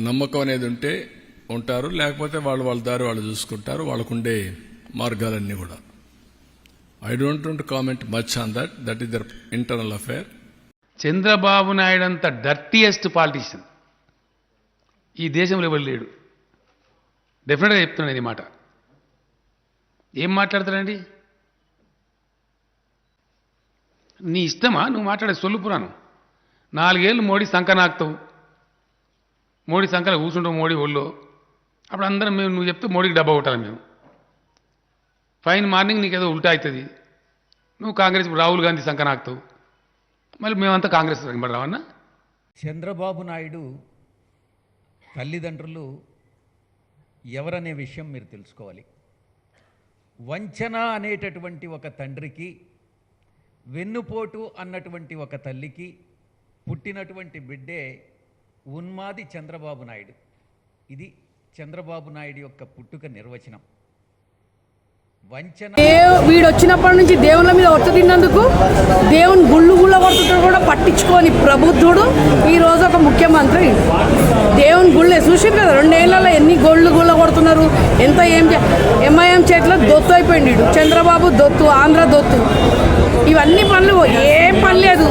నమ్మకం అనేది ఉంటే ఉంటారు, లేకపోతే వాళ్ళ దారి వాళ్ళు చూసుకుంటారు, వాళ్ళకుండే మార్గాలన్నీ కూడా. I don't want to comment much on that is there internal affair. Chandrababu Naidu అంత డర్టీయెస్ట్ పాలిటిషియన్ ఈ దేశంలో ఎవరు లేడు. డెఫినెట్గా చెప్తున్నాను ఇది మాట. ఏం మాట్లాడతారండి? నీ ఇష్టమా నువ్వు మాట్లాడే సొల్లు పురాణం? 4 ఏళ్ళు మోడీ సంఖ నాకుతావు, మోడీ సంఖలో కూర్చుంటావు, మోడీ ఒళ్ళో. అప్పుడు అందరం మేము నువ్వు చెప్తే మోడీకి డబ్బా కొట్టాలి మేము. ఫైన్ మార్నింగ్ నీకేదో ఉల్టా అవుతుంది, నువ్వు కాంగ్రెస్ రాహుల్ గాంధీ సంఖ నాకుతావు, మళ్ళీ మేమంతా కాంగ్రెస్ రావన్నా. చంద్రబాబు నాయుడు తల్లిదండ్రులు ఎవరనే విషయం మీరు తెలుసుకోవాలి. వంచన అనేటటువంటి ఒక తండ్రికి, వెన్నుపోటు అన్నటువంటి ఒక తల్లికి పుట్టినటువంటి బిడ్డే ఉన్మాది చంద్రబాబు నాయుడు. ఇది చంద్రబాబు నాయుడు యొక్క పుట్టుక నిర్వచనం. వంచన. వీడు వచ్చినప్పటి నుంచి దేవుళ్ళ మీద ఒట్టు తిన్నందుకు దేవుని గుళ్ళు కొడుతుంటాడు కూడా పట్టించుకొని ప్రబుద్ధుడు ఈరోజు ఒక ముఖ్యమంత్రి. దేవుని గుళ్ళే చూసారు కదా, 2 ఏళ్లలో ఎన్ని గుళ్ళు కొడుతున్నారు. ఎంత ఎంఐఎం చేతిలో దొత్తు అయిపోయింది. చంద్రబాబు దొత్తు, ఆంధ్ర దొత్తు. ఇవన్నీ పనులు ఏం పని లేదు.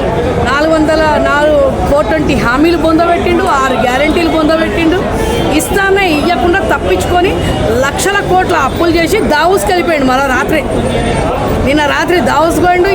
420 హామీలు పొందబెట్టిండు, 6 గ్యారెంటీలు పొందబెట్టిండు. ఇస్తానే ఇవ్వకుండా తప్పించుకొని లక్షల కోట్ల అప్పులు చేసి దావూస్కి వెళ్ళిపోయాడు. నిన్న రాత్రి దావూస్ పోయిండు.